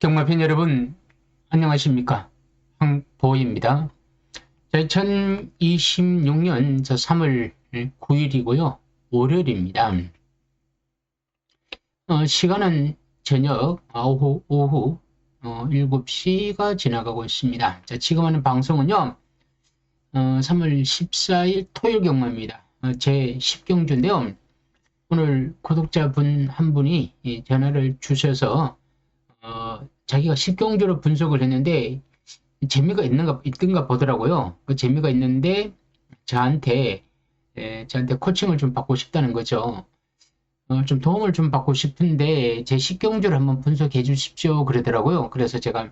경마팬 여러분, 안녕하십니까? 황보입니다. 2026년 3월 9일이고요. 월요일입니다. 시간은 저녁 오후 7시가 지나가고 있습니다. 자, 지금 하는 방송은요, 3월 14일 토요일 경마입니다. 제 10경주인데요. 오늘 구독자분 한 분이 전화를 주셔서 자기가 10경주로 분석을 했는데 재미가 있던가 보더라고요. 그 재미가 있는데 저한테 코칭을 좀 받고 싶다는 거죠. 좀 도움을 좀 받고 싶은데 제 10경주를 한번 분석해 주십시오 그러더라고요. 그래서 제가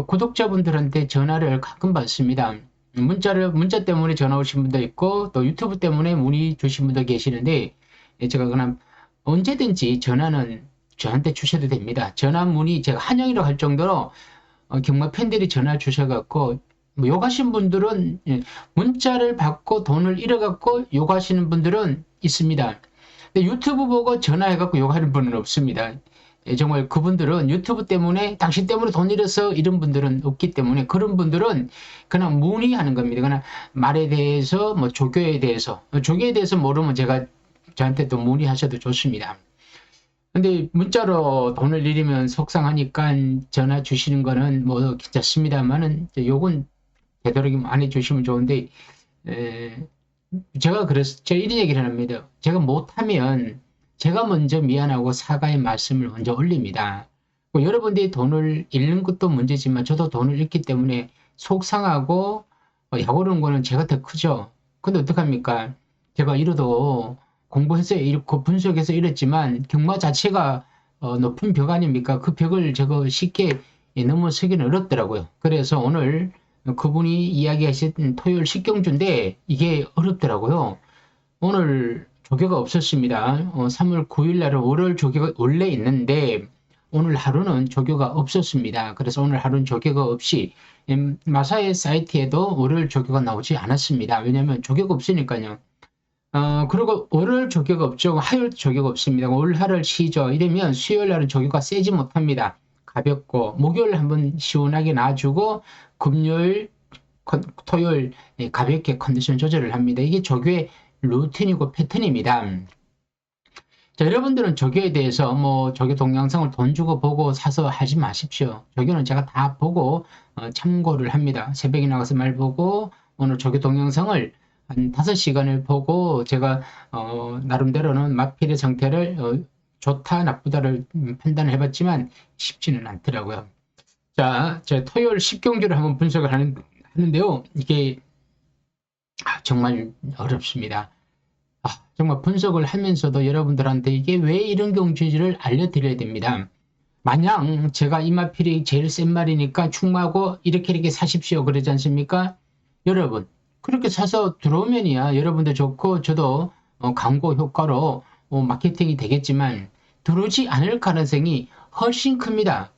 구독자분들한테 전화를 가끔 받습니다. 문자 때문에 전화 오신 분도 있고 또 유튜브 때문에 문의 주신 분도 계시는데 제가 그냥 언제든지 전화는 저한테 주셔도 됩니다. 전화 문의 제가 환영이라고 할 정도로 경마 팬들이 전화 주셔갖고 욕하신 분들은 문자를 받고 돈을 잃어갖고 욕하시는 분들은 있습니다. 근데 유튜브 보고 전화해갖고 욕하는 분은 없습니다. 정말 그분들은 유튜브 때문에 당신 때문에 돈 잃어서 이런 분들은 없기 때문에 그런 분들은 그냥 문의하는 겁니다. 그냥 말에 대해서 조교에 대해서 모르면 저한테 또 문의하셔도 좋습니다. 근데 문자로 돈을 잃으면 속상하니까 전화 주시는 거는 괜찮습니다만은 욕은 되도록이면 안 해주시면 좋은데 제가 이런 얘기를 합니다. 제가 못하면 제가 먼저 미안하고 사과의 말씀을 먼저 올립니다. 여러분들이 돈을 잃는 것도 문제지만 저도 돈을 잃기 때문에 속상하고 약오르는 거는 제가 더 크죠. 근데 어떡합니까? 제가 잃어도 공부해서 잃고 분석해서 잃었지만 경마 자체가 높은 벽 아닙니까? 그 벽을 제가 쉽게 넘어서기는 어렵더라고요. 그래서 오늘 그분이 이야기하신 토요일 10경주인데 이게 어렵더라고요. 오늘 조교가 없었습니다. 3월 9일 날은 월요일 조교가 원래 있는데 오늘 하루는 조교가 없었습니다. 그래서 오늘 하루는 조교가 없이 마사의 사이트에도 월요일 조교가 나오지 않았습니다. 왜냐하면 조교가 없으니까요. 그리고 월요일 조교가 없죠. 화요일 조교가 없습니다. 월화를 쉬죠. 이러면 수요일 날은 조교가 세지 못합니다. 가볍고 목요일 한번 시원하게 놔주고 금요일, 토요일 가볍게 컨디션 조절을 합니다. 이게 조교의 루틴이고 패턴입니다. 자, 여러분들은 조교에 대해서 조교 동영상을 돈 주고 보고 사서 하지 마십시오. 조교는 제가 다 보고 참고를 합니다. 새벽에 나가서 말 보고 오늘 조교 동영상을 한 5시간을 보고 제가 나름대로는 마필의 상태를 좋다 나쁘다를 판단을 해봤지만 쉽지는 않더라고요. 자, 제가 토요일 10경주를 한번 분석을 하는데요. 이게 정말 어렵습니다. 정말 분석을 하면서도 여러분들한테 이게 왜 이런 경주인지를 알려드려야 됩니다. 마냥 제가 이 마필이 제일 센 말이니까 충마하고 이렇게 사십시오 그러지 않습니까? 여러분 그렇게 사서 들어오면이야 여러분들 좋고 저도 광고 효과로 마케팅이 되겠지만 들어오지 않을 가능성이 훨씬 큽니다.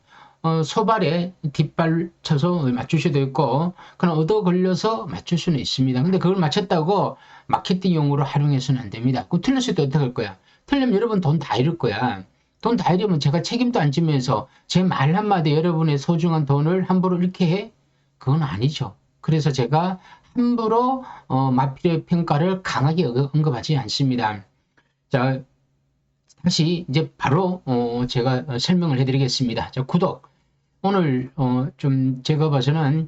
소발에 뒷발 쳐서 맞출 수도 있고 그냥 얻어 걸려서 맞출 수는 있습니다. 근데 그걸 맞췄다고 마케팅용으로 활용해서는 안 됩니다. 그럼 틀렸을 때 어떡할 거야? 틀리면 여러분 돈 다 잃을 거야. 돈 다 잃으면 제가 책임도 안 지면서 제 말 한마디 여러분의 소중한 돈을 함부로 이렇게 해? 그건 아니죠. 그래서 제가 함부로 마필의 평가를 강하게 언급하지 않습니다. 자, 다시 이제 바로 제가 설명을 해드리겠습니다. 자, 구독. 오늘 좀 제가 봐서는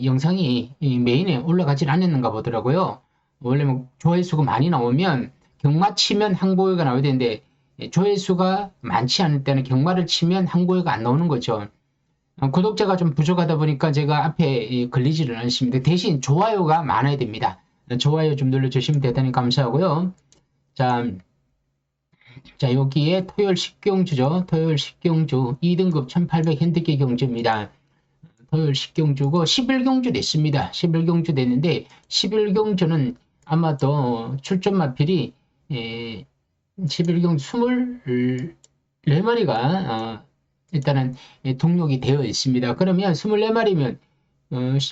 영상이 메인에 올라가질 않았는가 보더라고요. 원래 조회수가 많이 나오면 경마 치면 항보회가 나와야 되는데 조회수가 많지 않을 때는 경마를 치면 항보회가 안 나오는 거죠. 구독자가 좀 부족하다 보니까 제가 앞에 걸리지를 않습니다. 대신 좋아요가 많아야 됩니다. 좋아요 좀 눌러주시면 대단히 감사하고요. 자, 여기에 토요일 10경주죠. 토요일 10경주 2등급 1800 핸드기 경주입니다. 토요일 10경주고 11경주 됐습니다. 11경주 됐는데 11경주는 아마도 출전 마필이 11경주 24마리가 일단은 등록이 되어 있습니다. 그러면 24마리면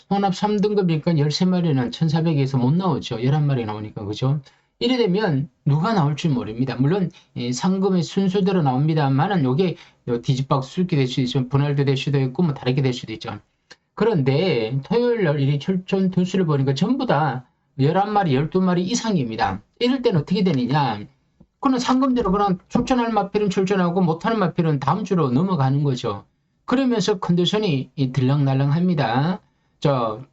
혼합 3등급이니까 13마리는 1400에서 못 나오죠. 11마리 나오니까 그죠? 이래 되면 누가 나올지 모릅니다. 물론 상금의 순서대로 나옵니다만은 이게 뒤집박 수익이 될 수도 있지만 분할도 될 수도 있고 뭐 다르게 될 수도 있죠. 그런데 토요일 날 이 혈전 두수를 보니까 전부 다 11마리, 12마리 이상입니다. 이럴 때는 어떻게 되느냐? 그는 상금대로 그냥 출전할 마필은 출전하고 못하는 마필은 다음 주로 넘어가는 거죠. 그러면서 컨디션이 들락날락합니다.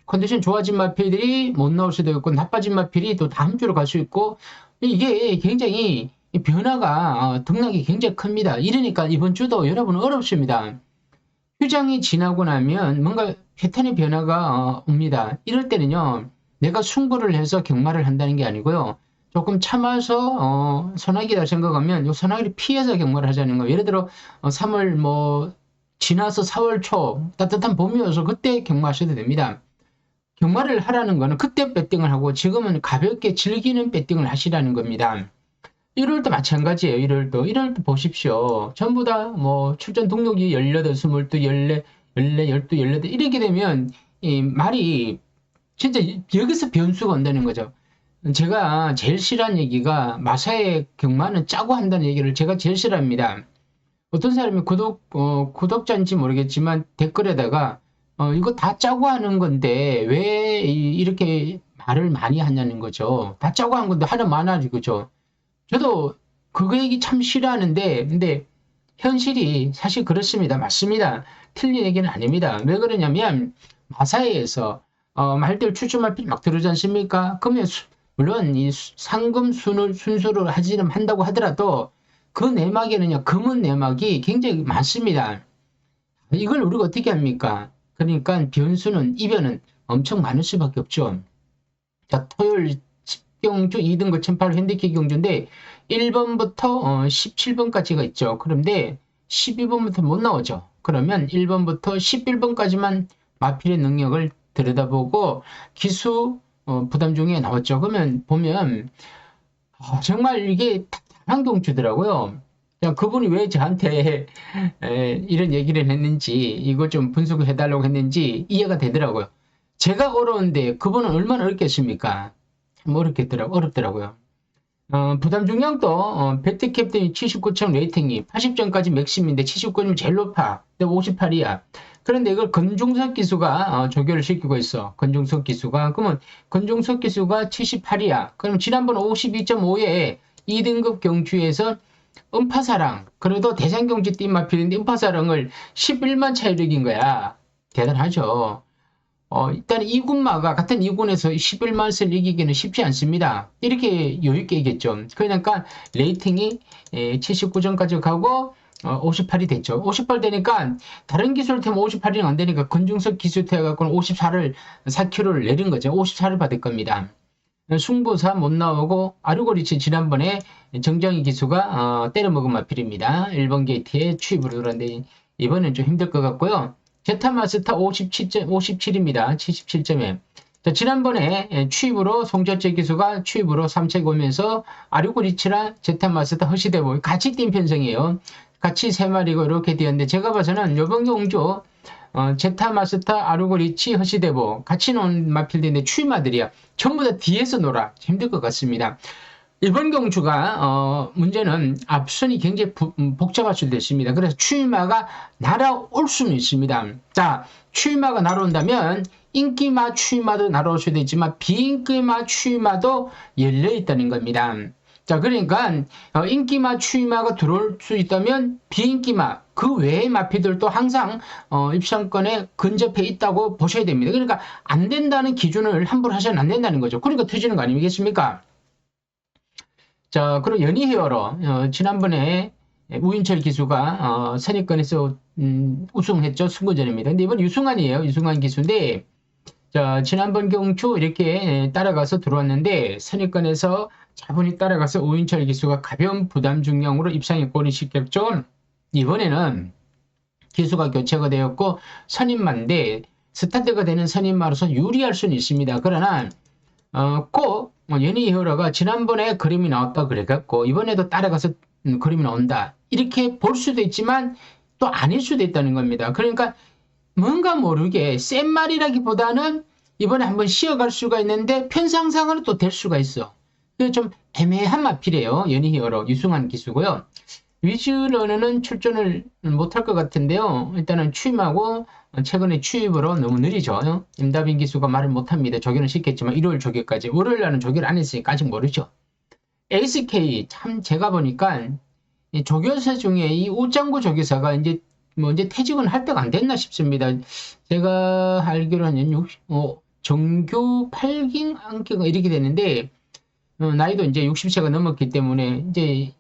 컨디션 좋아진 마필들이 못 나올 수도 있고 나빠진 마필이 또 다음 주로 갈 수 있고 이게 굉장히 변화가 등락이 굉장히 큽니다. 이러니까 이번 주도 여러분 어렵습니다. 휴장이 지나고 나면 뭔가 패턴의 변화가 옵니다. 이럴 때는요, 내가 승부를 해서 경마를 한다는 게 아니고요. 조금 참아서 소나기다 생각하면 요 소나기를 피해서 경마를 하자는 거예요. 예를 들어 3월 뭐 지나서 4월 초 따뜻한 봄이어서 그때 경마하셔도 됩니다. 경마를 하라는 거는 그때 배팅을 하고 지금은 가볍게 즐기는 배팅을 하시라는 겁니다. 1월도 마찬가지예요. 1월도 보십시오. 전부 다 뭐 출전 등록이 18, 22, 14, 14, 12, 18 이렇게 되면 이 말이 진짜 여기서 변수가 온다는 거죠. 제가 제일 싫어하는 얘기가 마사의 경마는 짜고 한다는 얘기를 제가 제일 싫어합니다. 어떤 사람이 구독자인지 모르겠지만 댓글에다가 이거 다 짜고 하는 건데 왜 이렇게 말을 많이 하냐는 거죠. 다 짜고 한 건데 하나 많아지 그죠. 저도 그거 얘기 참 싫어하는데 근데 현실이 사실 그렇습니다. 맞습니다. 틀린 얘기는 아닙니다. 왜 그러냐면 마사회에서 말들 추첨할 필요 막 들어오지 않습니까? 그러면 물론 이 상금 순수로 한다고 하더라도 그 내막에는요 검은 내막이 굉장히 많습니다. 이걸 우리가 어떻게 합니까? 그러니까 변수는 이변은 엄청 많을 수밖에 없죠. 자, 토요일 10경주 2등급 1008 핸디캡 경주인데 1번부터 17번까지가 있죠. 그런데 12번부터 못 나오죠. 그러면 1번부터 11번까지만 마필의 능력을 들여다보고 기수 부담 중에 나왔죠. 그러면 보면 정말 이게 답답한 경주더라고요. 그분이 왜 저한테 이런 얘기를 했는지 이걸 좀 분석을 해달라고 했는지 이해가 되더라고요. 제가 어려운데 그분은 얼마나 어렵겠습니까? 참 어렵더라고요. 부담 중량도 배트 캡틴이 79점 레이팅이 80점까지 맥심인데 79점 제일 높아. 근데 58이야. 그런데 이걸 건중석 기수가 조교를 시키고 있어. 건중석 기수가. 그러면 건중석 기수가 78이야. 그럼 지난번 52.5에 2등급 경주에서 음파사랑, 그래도 대상경주 띠마필인데 음파사랑을 11만 차이로 이긴 거야. 대단하죠. 일단 2군마가 같은 2군에서 11만을 이기기는 쉽지 않습니다. 이렇게 여유있게 이겼죠. 그러니까 레이팅이 79점까지 가고 58이 됐죠. 58 되니까 다른 기술 테면 58이 안 되니까 건중석 기술 테갖고는 54를 4kg를 내린 거죠. 54를 받을 겁니다. 승부사 못 나오고 아르고리치 지난번에 정정희 기수가 때려먹은 마필입니다. 1번 게이트에 추입으로 들었는데 이번엔 좀 힘들 것 같고요. 제타마스터 57입니다. 77점에. 자, 지난번에 추입으로 송철재 기수가 추입으로 3책 오면서 아르고리치랑 제타마스터 허시대보 같이 뛴 편성이에요. 같이 3마리고 이렇게 뛰었는데 제가 봐서는 요번 경주 제타마스터, 아르고리치, 허시대보 같이 놓은 마필드인데 추임마들이야. 전부 다 뒤에서 놀아. 힘들 것 같습니다. 이번 경주가 문제는 앞선이 굉장히 복잡할 수도 있습니다. 그래서 추임마가 날아올 수는 있습니다. 자, 추임마가 날아온다면 인기마 추임마도 날아올 수도 있지만 비인기마 추임마도 열려있다는 겁니다. 자, 그러니까 인기마 추임마가 들어올 수 있다면 비인기마 그 외의 마피들도 항상 입상권에 근접해 있다고 보셔야 됩니다. 그러니까 안 된다는 기준을 함부로 하셔는 안 된다는 거죠. 그러니까 터지는 거 아니겠습니까? 자, 그리고 연희 헤어로 지난번에 우인철 기수가 선입권에서 우승했죠. 승부전입니다. 근데 이번 유승환이에요. 유승환 기수인데 자, 지난번 경주 이렇게 따라가서 들어왔는데 선입권에서 차분히 따라가서 우인철 기수가 가벼운 부담 중량으로 입상에 골인시켰죠. 이번에는 기수가 교체가 되었고 선임마인데 스타트가 되는 선임마로서 유리할 수는 있습니다. 그러나 꼭 연희 히어로가 지난번에 그림이 나왔다 그래갖고 이번에도 따라가서 그림이 나온다 이렇게 볼 수도 있지만 또 아닐 수도 있다는 겁니다. 그러니까 뭔가 모르게 센 말이라기보다는 이번에 한번 쉬어갈 수가 있는데 편상상으로 또 될 수가 있어. 좀 애매한 마필이에요. 연희 히어로 유승환 기수고요. 위즈러너는 출전을 못할 것 같은데요. 일단은 취임하고 최근에 취입으로 너무 느리죠. 임다빈 기수가 말을 못합니다. 조결은 쉽겠지만 1월 조결까지. 월요일 날은 조결 안 했으니까 아직 모르죠. SK 참 제가 보니까 이 조교사 중에 이 우짱구 조교사가 이제 퇴직은 할 때가 안 됐나 싶습니다. 제가 알기로는 정교 8기 안기가 이렇게 되는데 나이도 이제 60세가 넘었기 때문에 이제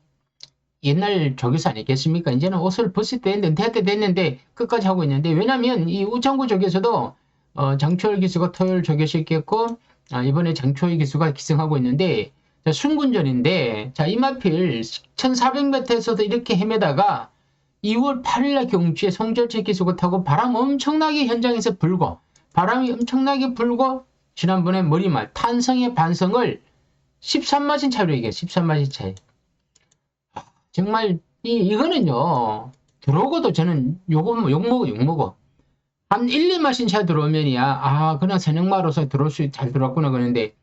옛날 조교사 아니겠습니까? 이제는 옷을 벗을 때 됐는데, 대때 됐는데, 끝까지 하고 있는데, 왜냐면, 이 우창구 조교수도, 장초열 기수가 토요일 조교시켰고, 이번에 장초열 기수가 기승하고 있는데, 자, 순군전인데, 자, 이마필 1400m에서도 이렇게 헤매다가, 2월 8일날 경주에 송절채 기수가 타고 바람 엄청나게 현장에서 불고, 바람이 엄청나게 불고, 지난번에 머리말, 탄성의 반성을 13마신 차이로 이겨요. 13마신 차이. 정말 이거는요 들어오고도 저는 욕먹어 한 1, 2마신 차 들어오면이야 그냥 선행마로서 들어올 수 잘 들어왔구나 그러는데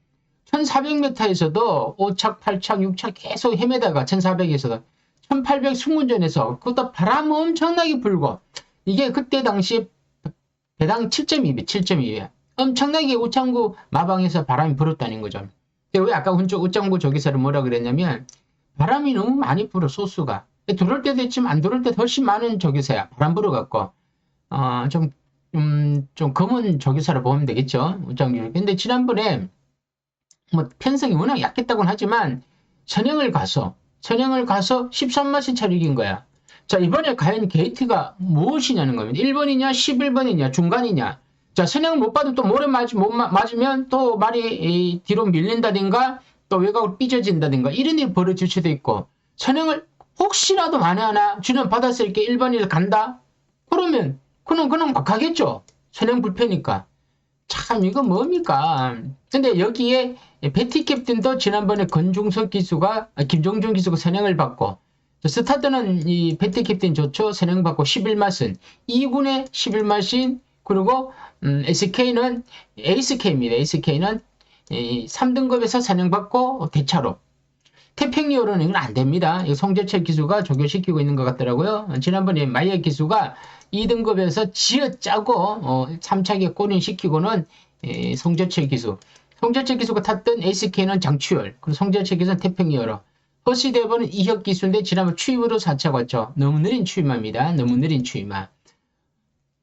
1400m에서도 5착, 8착, 6착 계속 헤매다가 1400에서도 1800 승문전에서 그것도 바람 엄청나게 불고 이게 그때 당시 배당 7.2배 엄청나게 우창구 마방에서 바람이 불었다는 거죠. 왜 아까 우창구 조기사를 뭐라 그랬냐면 바람이 너무 많이 불어, 소수가. 들어올 때도 있지만 안 들어올 때도 훨씬 많은 조교사야. 바람 불어갖고. 좀 검은 조교사를 보면 되겠죠. 우짱규. 근데 지난번에, 편성이 워낙 약했다고는 하지만, 선행을 가서 13마신 차로 이긴 거야. 자, 이번에 과연 게이트가 무엇이냐는 겁니다. 1번이냐, 11번이냐, 중간이냐. 자, 선행을 못 받으면 또 모래 맞으면 또 말이 뒤로 밀린다든가, 또 외곽을 삐져진다든가 이런 일이 벌어질 수도 있고 선행을 혹시라도 만에 하나 주는 받았을 게 1번을 간다? 그러면 그냥 막 가겠죠. 선행 불패니까. 참 이거 뭡니까? 근데 여기에 베티 캡틴도 지난번에 건중석 기수가 김종준 기수가 선행을 받고 스타트는 이 베티 캡틴 좋죠. 선행 받고 11마신 2군에 11마신 그리고 SK는 에이스K입니다. 에이스K는 3등급에서 선행받고 대차로. 태평리어로는 이건 안 됩니다. 송재철 기수가 조교시키고 있는 것 같더라고요. 지난번에 마이어 기수가 2등급에서 지어짜고 3차기에 꼬린시키고는 송재철 기수. 송재철 기수가 탔던 SK는 장추열, 그리고 송재철 기수는 태평리어로. 허시대번은 이혁 기수인데 지난번 추임으로 4차 갔죠. 너무 느린 추임합니다. 너무 느린 추임아.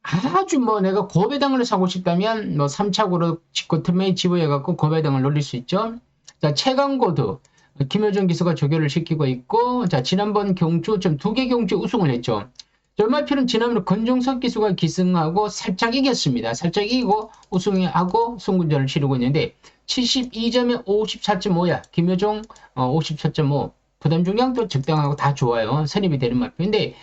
아주 내가 고배당을 사고 싶다면 3착으로 겉틈에 집어해갖고 고배당을 놀릴 수 있죠. 자, 최강고도 김효정 기수가 조교를 시키고 있고 자, 지난번 경주 좀 2개 경주 우승을 했죠. 얼마필은 지난번 건종석 기수가 기승하고 살짝 이겼습니다. 살짝 이기고 우승하고 승군전을 치르고 있는데 72점에 54.5야. 김효정 54.5. 부담 중량도 적당하고 다 좋아요. 선입이 되는 마표인데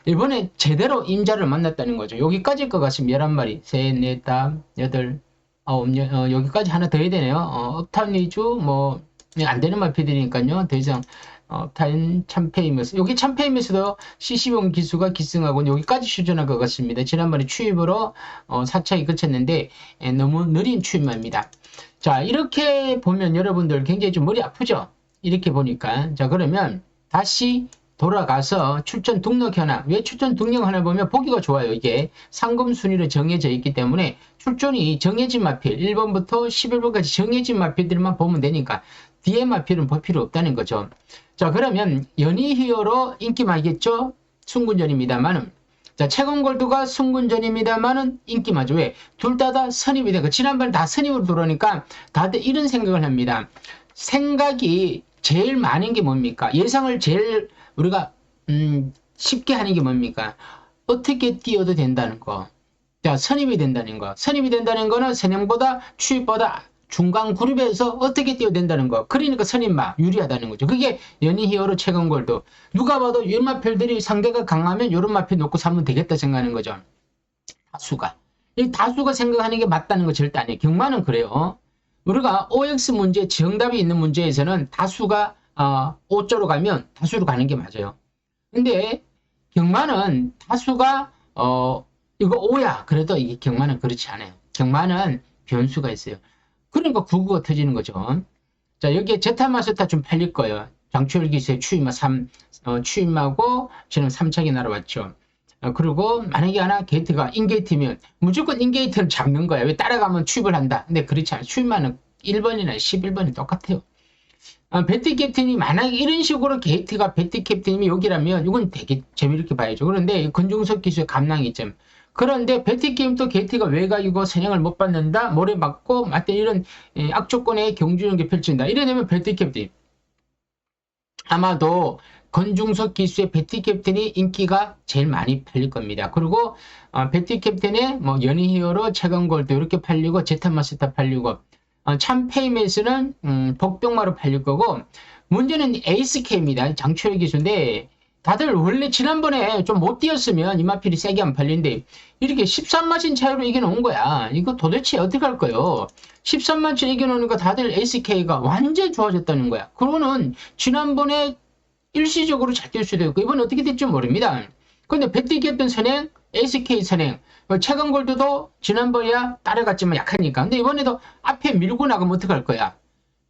이번에 제대로 임자를 만났다는 거죠. 여기까지일 것 같습니다. 11마리. 셋, 넷, 다, 여덟, 아홉, 여기까지 하나 더 해야 되네요. 업타운 리주, 안 되는 마피들이니까요. 더 이상, 업타운 참페이머스. 여기 참페이머스도 CC봉 기수가 기승하고 여기까지 휴전할 것 같습니다. 지난번에 추입으로, 4차기 그쳤는데, 너무 느린 추입입니다. 자, 이렇게 보면 여러분들 굉장히 좀 머리 아프죠? 이렇게 보니까. 자, 그러면 다시 돌아가서 출전 등록 현황. 왜 출전 등록 현황 보면 보기가 좋아요. 이게 상금 순위로 정해져 있기 때문에 출전이 정해진 마필 1번부터 11번까지 정해진 마필들만 보면 되니까 뒤에 마필은 볼 필요 없다는 거죠. 자, 그러면 연희 히어로 인기 많겠죠? 순군전입니다만은 자, 최건골드가 순군전입니다만은 인기 많죠. 왜? 둘 다 선입이 되고 지난번에 다 선입으로 들어오니까 다들 이런 생각을 합니다. 생각이 제일 많은 게 뭡니까? 예상을 제일 우리가 쉽게 하는 게 뭡니까? 어떻게 뛰어도 된다는 거. 자, 선입이 된다는 거. 선입이 된다는 거는 선행보다 추입보다 중간 그룹에서 어떻게 뛰어야 된다는 거. 그러니까 선임마 유리하다는 거죠. 그게 연희 히어로 최건골도 누가 봐도 이런 마필들이 상대가 강하면 이런 마필 놓고 살면 되겠다 생각하는 거죠. 다수가. 이 다수가 생각하는 게 맞다는 거 절대 아니에요. 경마는 그래요. 우리가 OX 문제, 정답이 있는 문제에서는 다수가 5조로 가면 다수로 가는 게 맞아요. 근데 경마는 다수가 이거 5야. 그래도 이게 경마는 그렇지 않아요. 경마는 변수가 있어요. 그러니까 구구가 터지는 거죠. 자, 여기에 제타 마스터 좀 팔릴 거예요. 장추열 기수의 취임하고 지금 3차기 날아왔죠. 그리고 만약에 하나 게이트가 인게이트면 무조건 인게이트를 잡는 거야. 왜 따라가면 취입을 한다. 근데 그렇지 않아. 취입만은 1번이나 11번이 똑같아요. 배트 캡틴이 만약에 이런 식으로 게이트가 배트 캡틴이 여기라면 이건 되게 재미있게 봐야죠. 그런데 건중석 기수의 감랑이 점. 그런데 배트 캡틴 또 게이트가 왜 가지고 선행을 못 받는다, 모래 받고 맞대 이런 악조건의 경주연계 펼친다. 이러면 배트 캡틴 아마도 건중석 기수의 배트 캡틴이 인기가 제일 많이 팔릴 겁니다. 그리고 배트 캡틴의 뭐 연희 히어로, 최강골드 이렇게 팔리고 제타마스터 팔리고 참페이메스는 복병마로 팔릴 거고 문제는 에이스케입니다. 장초열 기수인데 다들 원래 지난번에 좀 못 뛰었으면 이마필이 세게 안 팔린데 이렇게 13마신 차이로 이겨놓은 거야. 이거 도대체 어떻게 할 거예요? 13마신 이겨놓으니까 다들 에이스케가 완전 좋아졌다는 거야. 그거는 지난번에 일시적으로 잘 뛸 수도 있고 이번에 어떻게 될지 모릅니다. 근데 배트 캡틴 선행, 에이스케이 선행, 최강골드도 지난번에야 따라갔지만 약하니까. 근데 이번에도 앞에 밀고 나가면 어떡할 거야?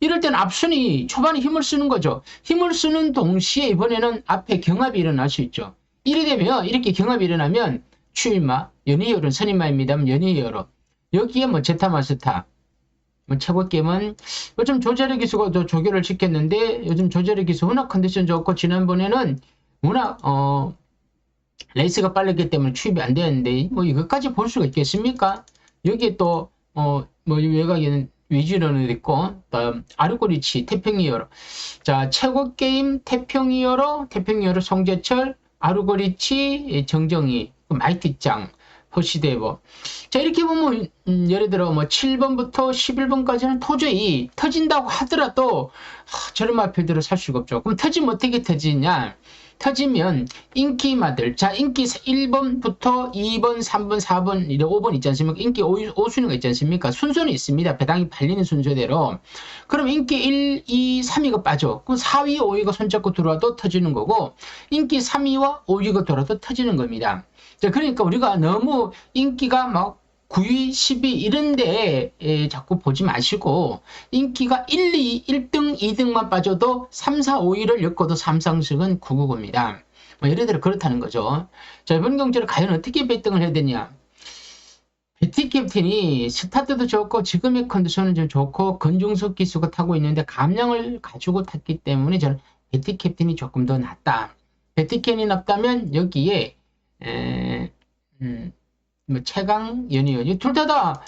이럴 땐 앞순이 초반에 힘을 쓰는 거죠. 힘을 쓰는 동시에 이번에는 앞에 경합이 일어날 수 있죠. 이래 되면, 이렇게 경합이 일어나면 추일마, 연희열은 선임마입니다. 연희열로 여기에 뭐 제타마스타, 뭐 최고 게임은 요즘 조재래 기수가 또 조교를 시켰는데 요즘 조재래 기수 워낙 컨디션 좋고 지난번에는 워낙 레이스가 빨랐기 때문에 취입이 안 되는데 뭐 이것까지 볼 수가 있겠습니까? 여기에 또 뭐 외곽에는 위즈런을 있고 아르고리치 태평이어로 자 최고 게임 태평이어로 송재철 아르고리치 정정희 마이티짱 호시대버 자 이렇게 보면 예를 들어 뭐 7번부터 11번까지는 도저히 터진다고 하더라도 저런 마필들을 살 수가 없죠. 그럼 터지면 어떻게 터지냐? 터지면 인기마들 자 인기 1번부터 2번 3번 4번 5번 있지 않습니까? 인기 5순위가 있지 않습니까? 순서는 있습니다. 배당이 팔리는 순서대로. 그럼 인기 1, 2, 3위가 빠져. 그럼 4위 5위가 손잡고 들어와도 터지는 거고 인기 3위와 5위가 들어와도 터지는 겁니다. 자 그러니까 우리가 너무 인기가 막 9위, 10위 이런데 자꾸 보지 마시고 인기가 1, 2, 1등, 2등만 빠져도 3, 4, 5위를 엮어도 삼상승은 999입니다. 뭐 예를 들어 그렇다는 거죠. 자 이번 경주를 과연 어떻게 배팅을 해야 되냐. 배트 캡틴이 스타트도 좋고 지금의 컨디션은 좀 좋고 건중석 기수가 타고 있는데 감량을 가지고 탔기 때문에 저는 배트 캡틴이 조금 더 낫다. 배트 캡틴이 낫다면 여기에 뭐 최강 연희연 둘 다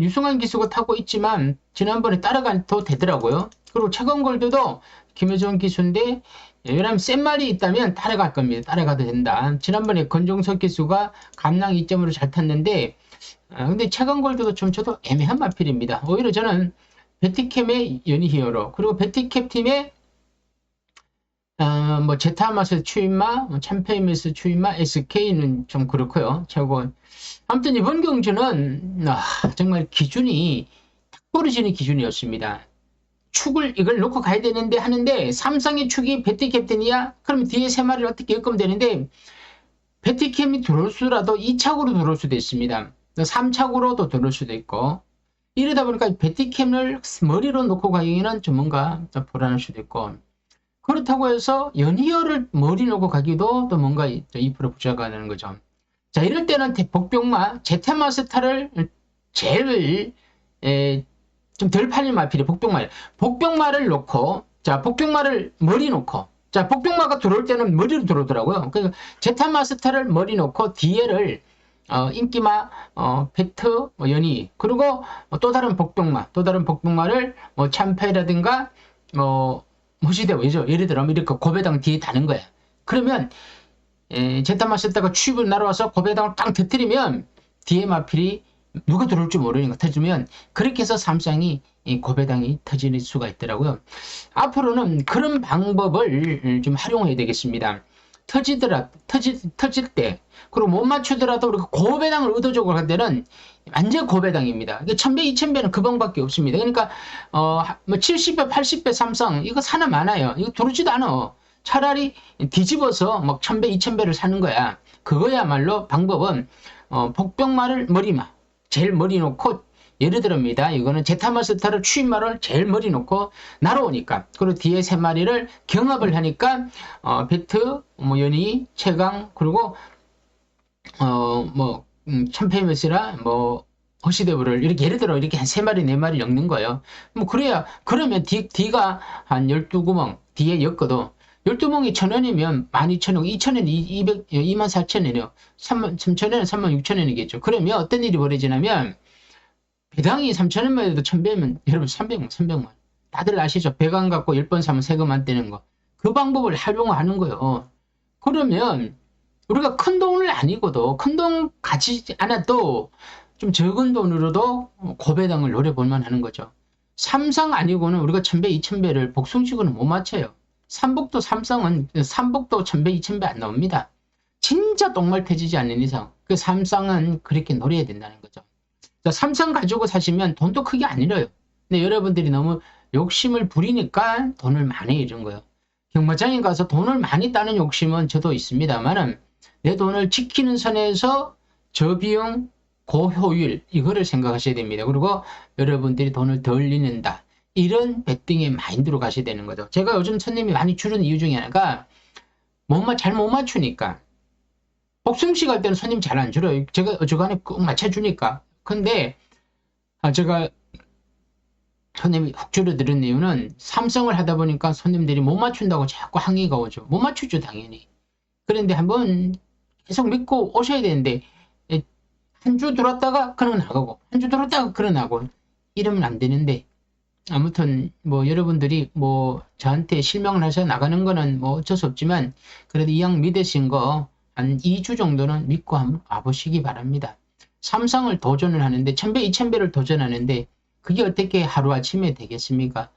유승환 기수가 타고 있지만 지난번에 따라가도 되더라고요. 그리고 최강골드도 김효정 기수인데 왜냐면 센 말이 있다면 따라갈 겁니다. 따라가도 된다. 지난번에 건종석 기수가 감량 2점으로 잘 탔는데 근데 최강골드도 좀 저도 애매한 마필입니다. 오히려 저는 배트캠의 연희히어로 그리고 배트캡 팀의 뭐 제타마스 추임마, 참페이메스 추임마, SK는 좀 그렇고요. 최고. 아무튼 이번 경주는 정말 기준이 딱 부러지는 기준이었습니다. 축을 이걸 놓고 가야 되는데 하는데 삼성의 축이 배트 캡틴이야? 그러면 뒤에 세 마리를 어떻게 엮으면 되는데 배트 캡이 들어올 수라도 2착으로 들어올 수도 있습니다. 3착으로도 들어올 수도 있고 이러다 보니까 배트 캡을 머리로 놓고 가기에는 좀 뭔가 불안할 수도 있고 그렇다고 해서 연희열을 머리 놓고 가기도 또 뭔가 2% 부족하다는 거죠. 자, 이럴 때는 복병마, 제테마스타를 제일 좀 덜 팔린 마필이 복병마예요. 복병마를 놓고, 자, 복병마를 머리 놓고, 자, 복병마가 들어올 때는 머리로 들어오더라고요. 그러니까 제타마스타를 머리 놓고 뒤에를 인기마, 배트, 연희, 그리고 또 다른 복병마를 참패라든가 호시대 왜죠? 예를 들어 이렇게 고배당 뒤에 다는 거야. 그러면 제타마스타가 취입을 날아와서 고배당을 딱 터뜨리면 뒤에 마필이 누가 들어올지 모르니까 터지면 그렇게 해서 삼쌍이 고배당이 터질 수가 있더라고요. 앞으로는 그런 방법을 좀 활용해야 되겠습니다. 터질 때 그리고 못 맞추더라도 우리가 고배당을 의도적으로 할 때는 완전 고배당입니다. 1000배, 2000배는 그 방법밖에 없습니다. 그러니까 뭐 70배, 80배 삼성 이거 사나 많아요. 이거 들어오지도 않아. 차라리 뒤집어서 막 1000배, 2000배를 사는 거야. 그거야말로 방법은 복병마를 머리마 제일 머리 놓고 뒤에를 인기마, 배트, 연희, 그리고 또 다른 복병마를 참패라든가 예를 들어입니다. 이거는 제타마스터를 추임말을 제일 머리 놓고 날아오니까. 그리고 뒤에 세 마리를 경합을 하니까, 배트, 뭐, 연희, 최강, 그리고, 참패메시라, 뭐, 허시대부를 이렇게 예를 들어 이렇게 한 세 마리, 네 마리 엮는 거예요. 뭐, 그러면 D가 한 12구멍, 뒤에 엮어도 12멍이 1,000원이면 12,000원, 2,000원, 24,000원이요. 3,000원은 36,000원이겠죠. 그러면 어떤 일이 벌어지냐면, 배당이 3,000원만 해도 1,000배면, 여러분 300만. 다들 아시죠? 배당 갖고 10번 사면 세금 안 떼는 거. 그 방법을 활용하는 거예요. 그러면, 우리가 큰 돈을 아니고도, 큰 돈 가지지 않아도, 좀 적은 돈으로도 고배당을 노려볼만 하는 거죠. 삼성 아니고는 우리가 1,000배, 2,000배를 복숭식으로는 못 맞춰요. 삼복도 1,000배, 2,000배 안 나옵니다. 진짜 똥말 터지지 않는 이상 그 삼성은 그렇게 노려야 된다는 거죠. 자, 삼성 가지고 사시면 돈도 크게 안 잃어요. 근데 여러분들이 너무 욕심을 부리니까 돈을 많이 잃은 거예요. 경마장에 가서 돈을 많이 따는 욕심은 저도 있습니다만은 내 돈을 지키는 선에서 저비용, 고효율 이거를 생각하셔야 됩니다. 그리고 여러분들이 돈을 덜 잃는다. 이런 베팅의 마인드로 가셔야 되는 거죠. 제가 요즘 손님이 많이 줄은 이유 중에 하나가 잘 못 맞추니까. 복숭씨 갈 때는 손님 잘 안 줄어요. 제가 어지간해 꼭 맞춰주니까. 근데 제가 손님이 훅 줄어드는 이유는 삼성을 하다 보니까 손님들이 못 맞춘다고 자꾸 항의가 오죠. 못 맞추죠 당연히. 그런데 한번 계속 믿고 오셔야 되는데 한 주 들었다가 그러 나가고 한 주 들었다가 그러 나가고 이러면 안 되는데 아무튼 뭐 여러분들이 뭐 저한테 실명을 하셔 나가는 거는 뭐 어쩔 수 없지만 그래도 이왕 믿으신 거 한 2주 정도는 믿고 한번 와보시기 바랍니다. 삼성을 도전을 하는데 1,000배, 2,000배를 도전하는데 그게 어떻게 하루아침에 되겠습니까?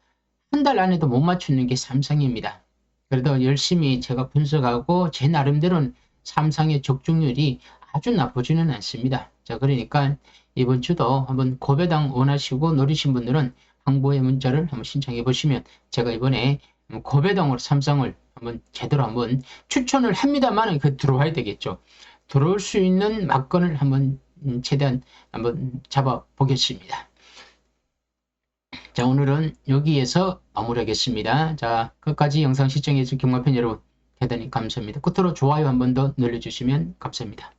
한 달 안에도 못 맞추는 게 삼성입니다. 그래도 열심히 제가 분석하고 제 나름대로는 삼성의 적중률이 아주 나쁘지는 않습니다. 자, 그러니까 이번 주도 한번 고배당 원하시고 노리신 분들은 항보의 문자를 한번 신청해 보시면 제가 이번에 고배당으로 삼성을 한번 제대로 한번 추천을 합니다만 그 들어와야 되겠죠. 들어올 수 있는 막건을 한번 최대한 한번 잡아 보겠습니다. 자, 오늘은 여기에서 마무리하겠습니다. 자, 끝까지 영상 시청해 주신 경마팬 여러분 대단히 감사합니다. 끝으로 좋아요 한 번 더 눌러주시면 감사합니다.